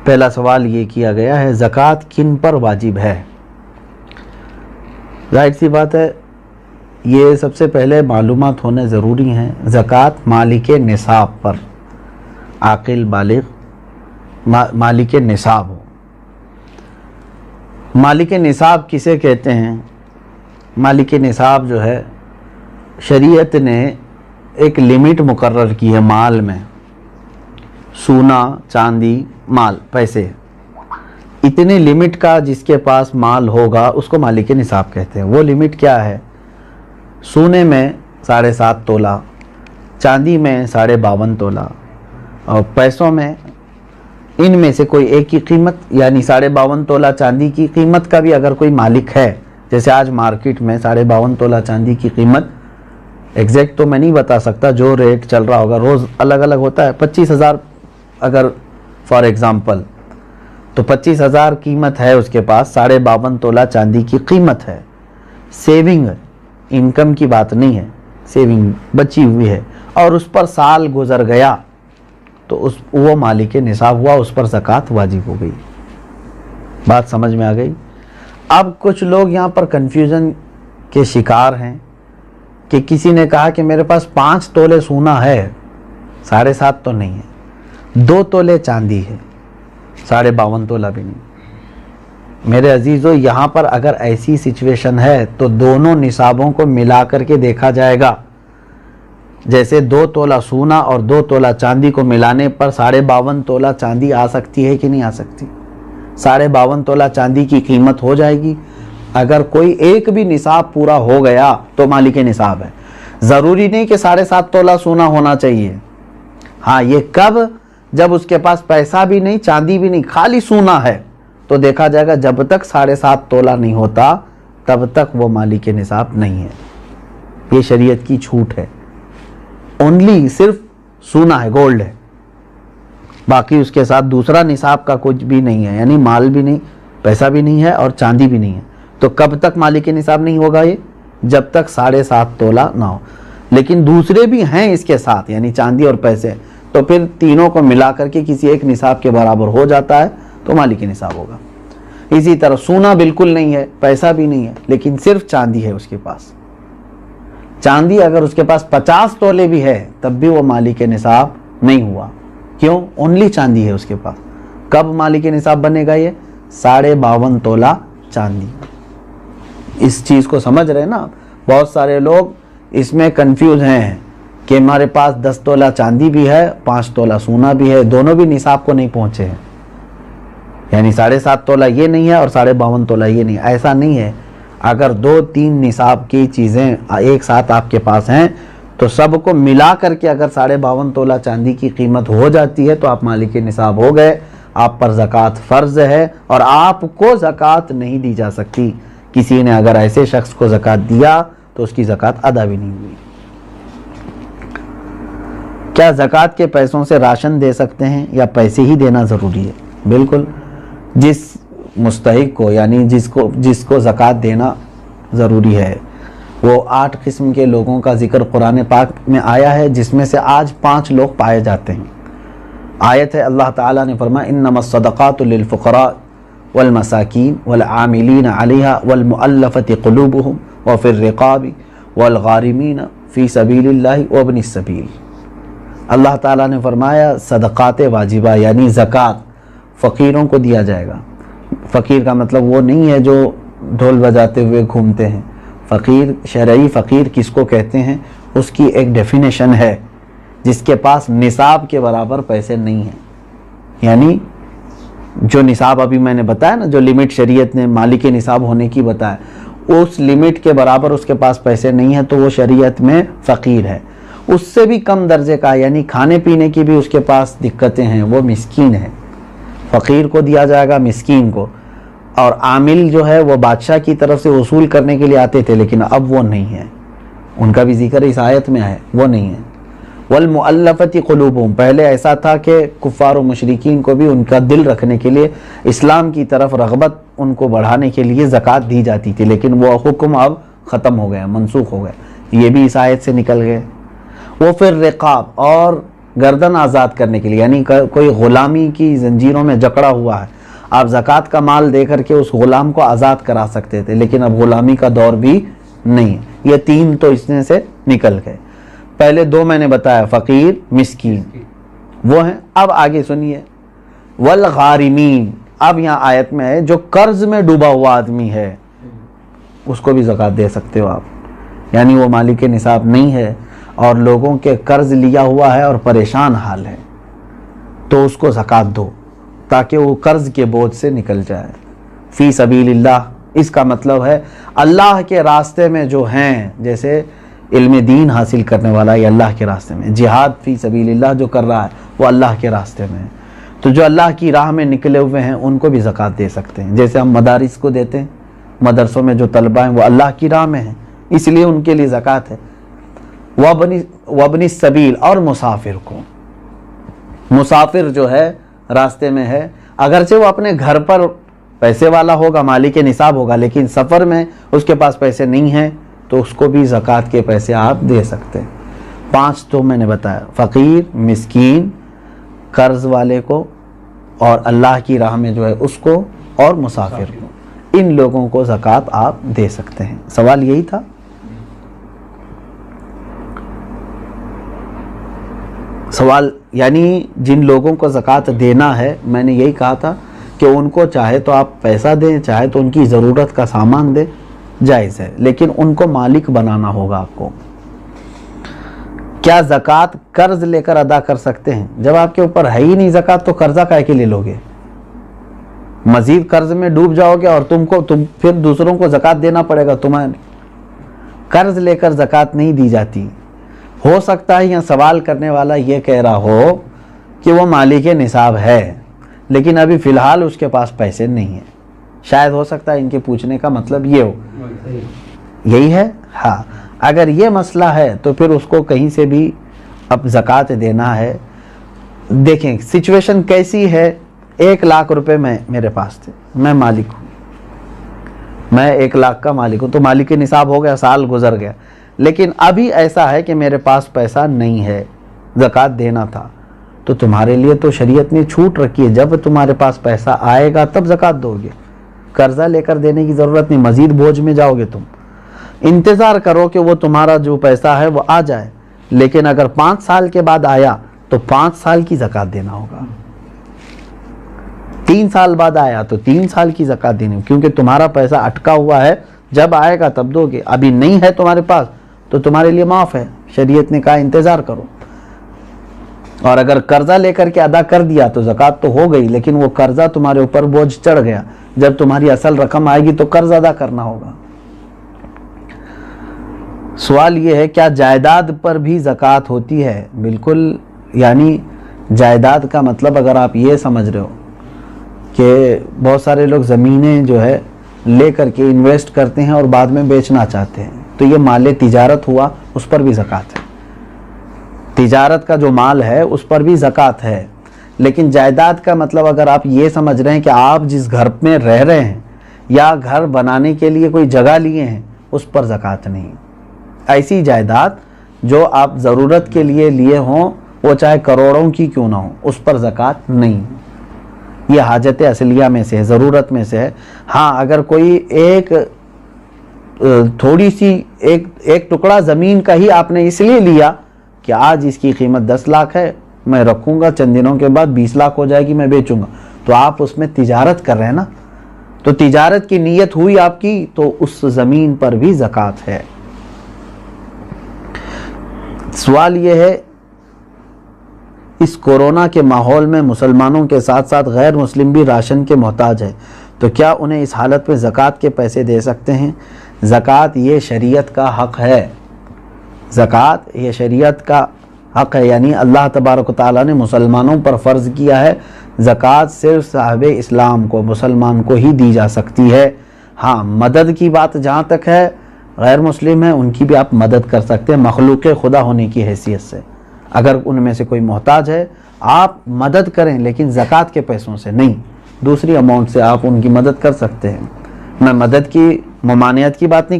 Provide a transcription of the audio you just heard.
پہلا سوال یہ کیا گیا ہے زکوٰۃ کن پر واجب ہے؟ ظاہر سی بات ہے یہ سب سے پہلے معلومات ہونے ضروری ہیں۔ زکوٰۃ مالک نصاب پر، عاقل بالغ مالک نصاب ہو۔ مالک نصاب کسے کہتے ہیں؟ مالک نصاب جو ہے شریعت نے ایک لمٹ مقرر کی ہے مال میں، سونا چاندی مال پیسے، اتنے لمٹ کا جس کے پاس مال ہوگا اس کو مالک نصاب کہتے ہیں۔ وہ لمٹ کیا ہے؟ سونے میں 7.5 تولہ، چاندی میں 52.5 تولہ، اور پیسوں میں ان میں سے کوئی ایک کی قیمت، یعنی 52.5 تولہ چاندی کی قیمت کا بھی اگر کوئی مالک ہے، جیسے آج مارکیٹ میں 52.5 تولہ چاندی کی قیمت ایگزیکٹ تو میں نہیں بتا سکتا، جو ریٹ چل رہا ہوگا روز الگ الگ ہوتا ہے، 25,000 اگر فار ایگزامپل، تو 25,000 قیمت ہے اس کے پاس، 52.5 تولہ چاندی کی قیمت ہے۔ سیونگ انکم کی بات نہیں ہے، سیونگ بچی ہوئی ہے، اور اس پر سال گزر گیا تو وہ مالک نصاب ہوا، اس پر زکوٰۃ واجب ہو گئی۔ بات سمجھ میں آ گئی؟ اب کچھ لوگ یہاں پر کنفیوژن کے شکار ہیں کہ کسی نے کہا کہ میرے پاس 5 تولے سونا ہے، 7.5 تو نہیں ہے، 2 تولے چاندی ہے، 52.5 تولہ بھی نہیں۔ میرے عزیزو یہاں پر اگر ایسی سچویشن ہے تو دونوں نصابوں کو ملا کر کے دیکھا جائے گا۔ جیسے 2 تولہ سونا اور 2 تولہ چاندی کو ملانے پر 52.5 تولہ چاندی آ سکتی ہے کہ نہیں آ سکتی؟ 52.5 تولہ چاندی کی قیمت ہو جائے گی۔ اگر کوئی ایک بھی نصاب پورا ہو گیا تو مالک نصاب ہے۔ ضروری نہیں کہ 7.5 تولہ سونا ہونا چاہیے۔ ہاں، یہ کب؟ جب اس کے پاس پیسہ بھی نہیں، چاندی بھی نہیں، خالی سونا ہے، تو دیکھا جائے گا جب تک 7.5 تولہ نہیں ہوتا تب تک وہ مالک نصاب نہیں ہے۔ یہ شریعت کی چھوٹ ہے۔ اونلی صرف سونا ہے، گولڈ ہے، باقی اس کے ساتھ دوسرا نصاب کا کچھ بھی نہیں ہے، یعنی مال بھی نہیں، پیسہ بھی نہیں ہے اور چاندی بھی نہیں ہے۔ تو کب تک مالک نصاب نہیں ہوگا یہ؟ جب تک 7.5 تولہ نہ ہو۔ لیکن دوسرے بھی ہیں اس کے ساتھ، یعنی چاندی اور پیسے، تو پھر تینوں کو ملا کر کے کسی ایک نصاب کے برابر ہو جاتا ہے تو مالک نصاب ہوگا۔ اسی طرح سونا بالکل نہیں ہے، پیسہ بھی نہیں ہے، لیکن صرف چاندی ہے اس کے پاس، چاندی اگر اس کے پاس 50 تولے بھی ہے تب بھی وہ مالک نصاب نہیں ہوا۔ کیوں؟ اونلی چاندی ہے اس کے پاس۔ کب مالک نصاب بنے گا یہ؟ 52.5 تولہ چاندی۔ اس چیز کو سمجھ رہے ہیں نا؟ بہت سارے لوگ اس میں کنفیوز ہیں کہ ہمارے پاس 10 تولہ چاندی بھی ہے، 5 تولہ سونا بھی ہے، دونوں بھی نصاب کو نہیں پہنچے ہیں، یعنی 7.5 تولہ یہ نہیں ہے اور 52.5 تولہ یہ نہیں۔ ایسا نہیں ہے۔ اگر 2-3 نصاب کی چیزیں ایک ساتھ آپ کے پاس ہیں تو سب کو ملا کر کے اگر 52.5 تولہ چاندی کی قیمت ہو جاتی ہے تو آپ مالک نصاب ہو گئے، آپ پر زکوٰۃ فرض ہے اور آپ کو زکوٰۃ نہیں دی جا سکتی۔ کسی نے اگر ایسے شخص کو زکوٰۃ دیا تو اس کی زکوٰۃ ادا بھی نہیں ہوئی۔ کیا زکوٰۃ کے پیسوں سے راشن دے سکتے ہیں یا پیسے ہی دینا ضروری ہے؟ بالکل، جس مستحق کو، یعنی جس کو زکوٰۃ دینا ضروری ہے، وہ 8 قسم کے لوگوں کا ذکر قرآن پاک میں آیا ہے، جس میں سے آج 5 لوگ پائے جاتے ہیں۔ آیت ہے، اللہ تعالیٰ نے فرمایا انما الصدقات للفقراء والمساکین والعاملین علیہا والمؤلفۃ قلوبہم وفی الرقاب والغارمین فی سبیل اللہ وابن السبیل۔ اللہ تعالیٰ نے فرمایا صدقات واجبہ یعنی زکوٰۃ فقیروں کو دیا جائے گا۔ فقیر کا مطلب وہ نہیں ہے جو ڈھول بجاتے ہوئے گھومتے ہیں۔ فقیر، شرعی فقیر کس کو کہتے ہیں؟ اس کی ایک ڈیفینیشن ہے، جس کے پاس نصاب کے برابر پیسے نہیں ہیں، یعنی جو نصاب ابھی میں نے بتایا نا، جو لمٹ شریعت نے مالک نصاب ہونے کی بتایا، اس لمٹ کے برابر اس کے پاس پیسے نہیں ہیں تو وہ شریعت میں فقیر ہے۔ اس سے بھی کم درجے کا، یعنی کھانے پینے کی بھی اس کے پاس دقتیں ہیں، وہ مسکین ہے۔ فقیر کو دیا جائے گا، مسکین کو۔ اور عامل جو ہے وہ بادشاہ کی طرف سے وصول کرنے کے لیے آتے تھے، لیکن اب وہ نہیں ہے، ان کا بھی ذکر اس آیت میں ہے، وہ نہیں ہے۔ والمؤلفۃ قلوبہم، پہلے ایسا تھا کہ کفار و مشرکین کو بھی ان کا دل رکھنے کے لیے، اسلام کی طرف رغبت ان کو بڑھانے کے لیے زکوٰۃ دی جاتی تھی، لیکن وہ حکم اب ختم ہو گیا، منسوخ ہو گیا، یہ بھی اس آیت سے نکل گئے۔ وہ پھر رقاب، اور گردن آزاد کرنے کے لیے، یعنی کوئی غلامی کی زنجیروں میں جکڑا ہوا ہے، آپ زکوٰۃ کا مال دے کر کے اس غلام کو آزاد کرا سکتے تھے، لیکن اب غلامی کا دور بھی نہیں ہے۔ یہ 3 تو اس میں سے نکل گئے۔ پہلے 2 میں نے بتایا، فقیر، مسکین، وہ ہیں۔ اب آگے سنیے، والغارمین، اب یہاں آیت میں ہے جو قرض میں ڈوبا ہوا آدمی ہے اس کو بھی زکوٰۃ دے سکتے ہو آپ، یعنی وہ مالک نصاب نہیں ہے اور لوگوں کے قرض لیا ہوا ہے اور پریشان حال ہے، تو اس کو زکوٰۃ دو تاکہ وہ قرض کے بوجھ سے نکل جائے۔ فی سبیل اللہ، اس کا مطلب ہے اللہ کے راستے میں جو ہیں، جیسے علم دین حاصل کرنے والا یہ اللہ کے راستے میں، جہاد فی سبیل اللہ جو کر رہا ہے وہ اللہ کے راستے میں ہے، تو جو اللہ کی راہ میں نکلے ہوئے ہیں ان کو بھی زکوٰۃ دے سکتے ہیں۔ جیسے ہم مدارس کو دیتے ہیں، مدرسوں میں جو طلبہ ہیں وہ اللہ کی راہ میں ہیں، اس لیے ان کے لیے زکوٰۃ ہے۔ وابن السبیل، اور مسافر کو، مسافر جو ہے راستے میں ہے، اگرچہ وہ اپنے گھر پر پیسے والا ہوگا، مالک نصاب ہوگا، لیکن سفر میں اس کے پاس پیسے نہیں ہیں تو اس کو بھی زکوٰۃ کے پیسے آپ دے سکتے ہیں۔ 5 تو میں نے بتایا، فقیر، مسکین، قرض والے کو، اور اللہ کی راہ میں جو ہے اس کو، اور مسافر کو، ان لوگوں کو زکوٰۃ آپ دے سکتے ہیں۔ سوال یہی تھا۔ سوال یعنی جن لوگوں کو زکوٰۃ دینا ہے، میں نے یہی کہا تھا کہ ان کو چاہے تو آپ پیسہ دیں، چاہے تو ان کی ضرورت کا سامان دیں، جائز ہے، لیکن ان کو مالک بنانا ہوگا آپ کو۔ کیا زکوٰۃ قرض لے کر ادا کر سکتے ہیں؟ جب آپ کے اوپر ہے ہی نہیں زکوٰۃ تو قرضہ کائے کے لے لو گے؟ مزید قرض میں ڈوب جاؤ گے اور تم پھر دوسروں کو زکوٰۃ دینا پڑے گا تمہیں۔ قرض لے کر زکوٰۃ نہیں دی جاتی۔ ہو سکتا ہے یہاں سوال کرنے والا یہ کہہ رہا ہو کہ وہ مالک نصاب ہے لیکن ابھی فی الحال اس کے پاس پیسے نہیں ہیں، شاید ہو سکتا ہے ان کے پوچھنے کا مطلب یہ ہو، یہی ہے۔ ہاں، اگر یہ مسئلہ ہے تو پھر اس کو کہیں سے بھی اب زکوٰۃ دینا ہے۔ دیکھیں سچویشن کیسی ہے، 1 لاکھ روپے میرے پاس تھے، میں مالک ہوں، میں 1 لاکھ کا مالک ہوں، تو مالک نصاب ہو گیا، سال گزر گیا، لیکن ابھی ایسا ہے کہ میرے پاس پیسہ نہیں ہے، زکوٰۃ دینا تھا، تو تمہارے لیے تو شریعت نے چھوٹ رکھی ہے، جب تمہارے پاس پیسہ آئے گا تب زکوٰۃ دو گے، قرضہ لے کر دینے کی ضرورت نہیں، مزید بوجھ میں جاؤ گے تم۔ انتظار کرو کہ وہ تمہارا جو پیسہ ہے وہ آ جائے، لیکن اگر 5 سال کے بعد آیا تو 5 سال کی زکوٰۃ دینا ہوگا، 3 سال بعد آیا تو 3 سال کی زکوٰۃ دینی ہوگی، کیونکہ تمہارا پیسہ اٹکا ہوا ہے، جب آئے گا تب دو گے، ابھی نہیں ہے تمہارے پاس تو تمہارے لیے معاف ہے، شریعت نے کہا انتظار کرو۔ اور اگر قرضہ لے کر کے ادا کر دیا تو زکوٰۃ تو ہو گئی، لیکن وہ قرضہ تمہارے اوپر بوجھ چڑھ گیا، جب تمہاری اصل رقم آئے گی تو قرض ادا کرنا ہوگا۔ سوال یہ ہے کیا جائیداد پر بھی زکوٰۃ ہوتی ہے؟ بالکل، یعنی جائیداد کا مطلب اگر آپ یہ سمجھ رہے ہو کہ بہت سارے لوگ زمینیں جو ہے لے کر کے انویسٹ کرتے ہیں اور بعد میں بیچنا چاہتے ہیں، تو یہ مال تجارت ہوا، اس پر بھی زکوٰۃ ہے، تجارت کا جو مال ہے اس پر بھی زکوٰۃ ہے۔ لیکن جائیداد کا مطلب اگر آپ یہ سمجھ رہے ہیں کہ آپ جس گھر میں رہ رہے ہیں یا گھر بنانے کے لیے کوئی جگہ لیے ہیں، اس پر زکوٰۃ نہیں۔ ایسی جائیداد جو آپ ضرورت کے لیے لیے ہوں، وہ چاہے کروڑوں کی کیوں نہ ہو، اس پر زکوٰۃ نہیں۔ یہ حاجت اصلیہ میں سے ہے، ضرورت میں سے ہے۔ ہاں، اگر کوئی تھوڑی سی ایک ٹکڑا زمین کا ہی آپ نے اس لیے لیا کہ آج اس کی قیمت 10 لاکھ ہے، میں رکھوں گا، چند دنوں کے بعد 20 لاکھ ہو جائے گی، میں بیچوں گا، تو آپ اس میں تجارت کر رہے ہیں نا، تو تجارت کی نیت ہوئی آپ کی، تو اس زمین پر بھی زکوٰۃ ہے۔ سوال یہ ہے اس کورونا کے ماحول میں مسلمانوں کے ساتھ ساتھ غیر مسلم بھی راشن کے محتاج ہے، تو کیا انہیں اس حالت میں زکوٰۃ کے پیسے دے سکتے ہیں؟ زکوٰۃ یہ شریعت کا حق ہے، زکوٰۃ یہ شریعت کا حق ہے، یعنی اللہ تبارک و تعالیٰ نے مسلمانوں پر فرض کیا ہے، زکوٰۃ صرف صاحب اسلام کو، مسلمان کو ہی دی جا سکتی ہے۔ ہاں، مدد کی بات جہاں تک ہے، غیر مسلم ہیں ان کی بھی آپ مدد کر سکتے ہیں مخلوق خدا ہونے کی حیثیت سے، اگر ان میں سے کوئی محتاج ہے آپ مدد کریں، لیکن زکوٰۃ کے پیسوں سے نہیں، دوسری اماؤنٹ سے آپ ان کی مدد کر سکتے ہیں۔ میں مدد کی ممانعت کی بات نہیں